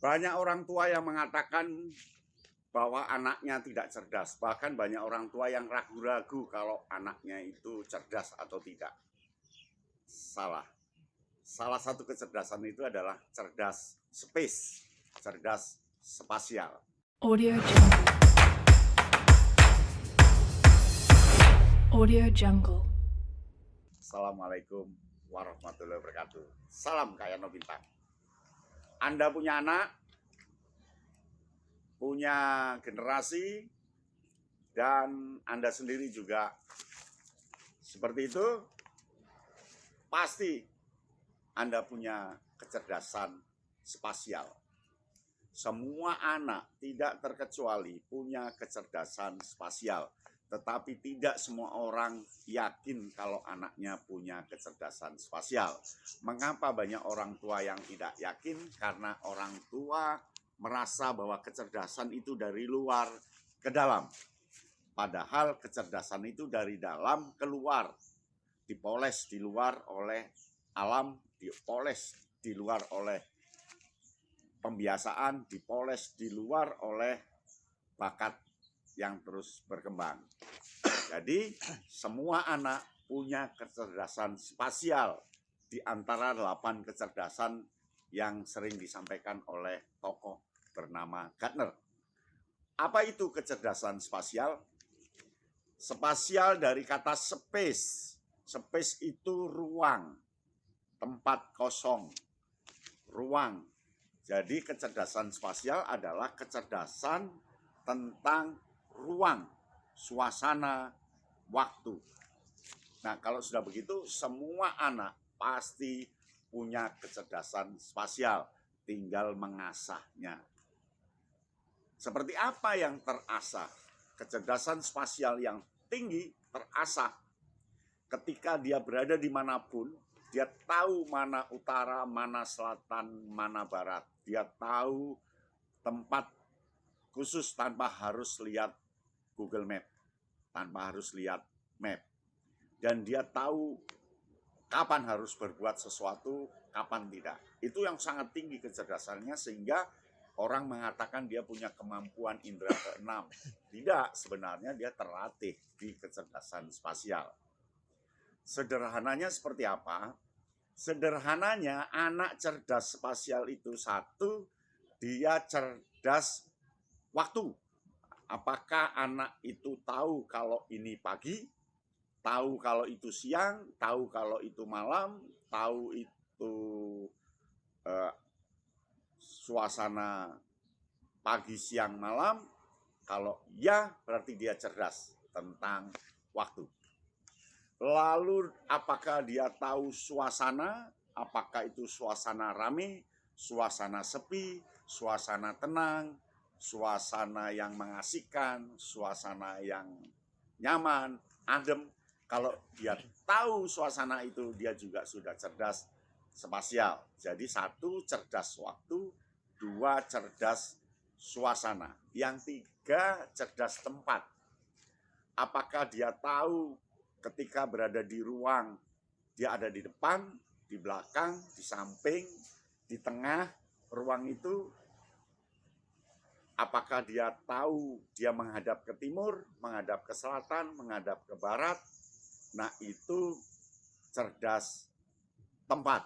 Banyak orang tua yang mengatakan bahwa anaknya tidak cerdas. Bahkan banyak orang tua yang ragu-ragu kalau anaknya itu cerdas atau tidak. Salah. Salah satu kecerdasan itu adalah cerdas space, cerdas spasial. Audio Jungle. Audio Jungle. Assalamualaikum warahmatullahi wabarakatuh. Salam Kayano Bintang. Anda punya anak, punya generasi, dan Anda sendiri juga seperti itu, pasti Anda punya kecerdasan spasial. Semua anak tidak terkecuali punya kecerdasan spasial, tetapi tidak semua orang yakin kalau anaknya punya kecerdasan spasial. Mengapa banyak orang tua yang tidak yakin? Karena orang tua merasa bahwa kecerdasan itu dari luar ke dalam. Padahal kecerdasan itu dari dalam keluar. Dipoles di luar oleh alam, dipoles di luar oleh pembiasaan, dipoles di luar oleh bakat yang terus berkembang. Jadi semua anak punya kecerdasan spasial di antara 8 kecerdasan yang sering disampaikan oleh tokoh bernama Gardner. Apa itu kecerdasan spasial? Spasial dari kata space. Space itu ruang, tempat kosong, ruang. Jadi kecerdasan spasial adalah kecerdasan tentang ruang, suasana, waktu. Nah, kalau sudah begitu, semua anak pasti punya kecerdasan spasial, tinggal mengasahnya. Seperti apa yang terasah? Kecerdasan spasial yang tinggi terasah ketika dia berada dimanapun. Dia tahu mana utara, mana selatan, mana barat. Dia tahu tempat khusus tanpa harus lihat Google Map, tanpa harus lihat map. Dan dia tahu kapan harus berbuat sesuatu, kapan tidak. Itu yang sangat tinggi kecerdasannya, sehingga orang mengatakan dia punya kemampuan indera keenam. Tidak, sebenarnya dia terlatih di kecerdasan spasial. Sederhananya seperti apa? Sederhananya anak cerdas spasial itu satu, dia cerdas waktu. Apakah anak itu tahu kalau ini pagi, tahu kalau itu siang, tahu kalau itu malam, tahu itu suasana pagi, siang, malam? Kalau ya, berarti dia cerdas tentang waktu. Lalu apakah dia tahu suasana? Apakah itu suasana rame, suasana sepi, suasana tenang, suasana yang mengasihkan, suasana yang nyaman, adem? Kalau dia tahu suasana itu, dia juga sudah cerdas spasial. Jadi satu, cerdas waktu, dua, cerdas suasana. Yang tiga, cerdas tempat. Apakah dia tahu ketika berada di ruang, dia ada di depan, di belakang, di samping, di tengah ruang itu? Apakah dia tahu dia menghadap ke timur, menghadap ke selatan, menghadap ke barat? Nah, itu cerdas tempat.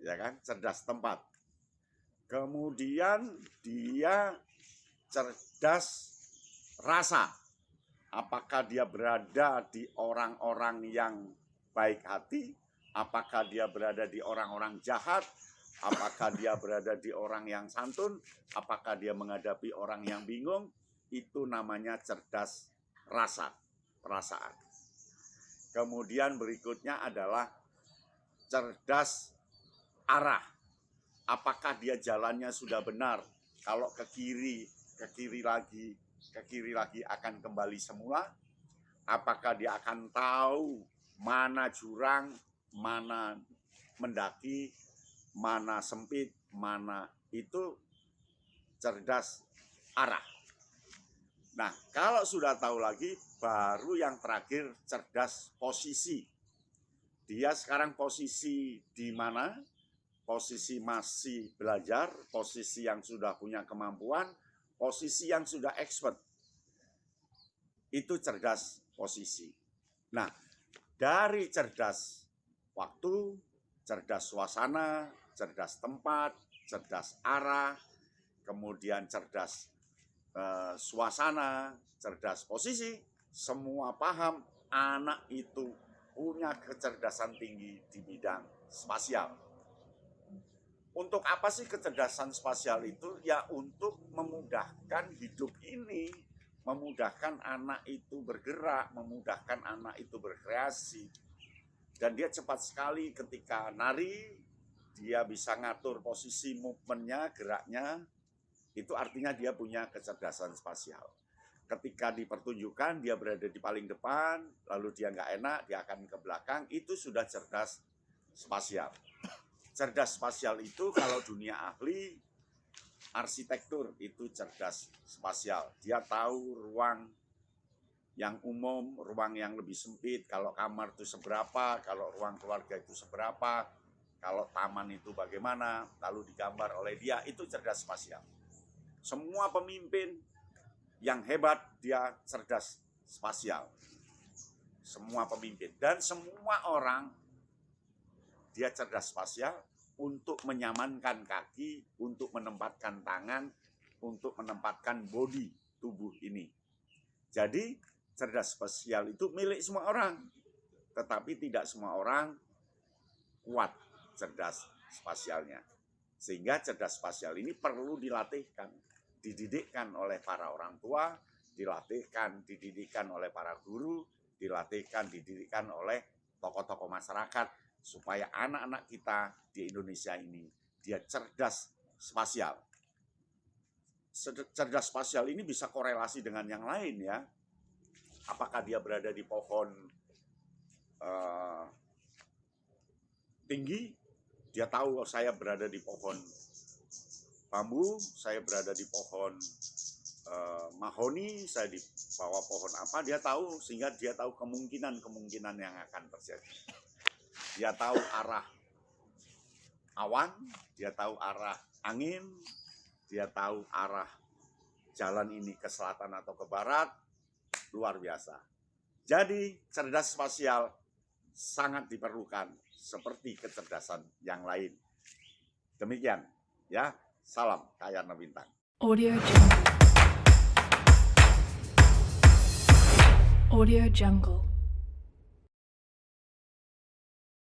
Ya kan? Cerdas tempat. Kemudian dia cerdas rasa. Apakah dia berada di orang-orang yang baik hati? Apakah dia berada di orang-orang jahat? Apakah dia berada di orang yang santun? Apakah dia menghadapi orang yang bingung? Itu namanya cerdas rasa, perasaan. Kemudian berikutnya adalah cerdas arah. Apakah dia jalannya sudah benar? Kalau ke kiri lagi akan kembali semula. Apakah dia akan tahu mana jurang, mana mendaki, mana sempit, mana itu? Cerdas arah. Nah, kalau sudah tahu lagi, baru yang terakhir cerdas posisi. Dia sekarang posisi di mana? posisi masih belajar, posisi yang sudah punya kemampuan, posisi yang sudah expert. Itu cerdas posisi. Nah, dari cerdas waktu, cerdas suasana, cerdas tempat, cerdas arah, kemudian cerdas suasana, cerdas posisi, semua paham anak itu punya kecerdasan tinggi di bidang spasial. Untuk apa sih kecerdasan spasial itu? Ya untuk memudahkan hidup ini, memudahkan anak itu bergerak, memudahkan anak itu berkreasi. Dan dia cepat sekali ketika nari, dia bisa ngatur posisi movementnya, geraknya, itu artinya dia punya kecerdasan spasial. Ketika dipertunjukkan, dia berada di paling depan, lalu dia nggak enak, dia akan ke belakang, itu sudah cerdas spasial. Cerdas spasial itu kalau dunia ahli, arsitektur itu cerdas spasial. Dia tahu ruang yang umum, ruang yang lebih sempit, kalau kamar itu seberapa, kalau ruang keluarga itu seberapa, kalau taman itu bagaimana, lalu digambar oleh dia, itu cerdas spasial. Semua pemimpin yang hebat, dia cerdas spasial. Semua pemimpin. Dan semua orang, dia cerdas spasial untuk menyamankan kaki, untuk menempatkan tangan, untuk menempatkan body, tubuh ini. Jadi, cerdas spasial itu milik semua orang. Tetapi tidak semua orang kuat cerdas spasialnya. Sehingga cerdas spasial ini perlu dilatihkan, dididikkan oleh para orang tua, dididikkan oleh para guru, dididikkan oleh tokoh-tokoh masyarakat, supaya anak-anak kita di Indonesia ini, dia cerdas spasial. Cerdas spasial ini bisa korelasi dengan yang lain ya. Apakah dia berada di pohon tinggi, dia tahu saya berada di pohon bambu, saya berada di pohon mahoni, saya di bawah pohon apa, dia tahu, sehingga dia tahu kemungkinan yang akan terjadi. Dia tahu arah awan, dia tahu arah angin, dia tahu arah jalan ini ke selatan atau ke barat, luar biasa. Jadi cerdas spasial sangat diperlukan seperti kecerdasan yang lain. Demikian ya, salam Kayana Bintang. Audio Jungle. Audio Jungle.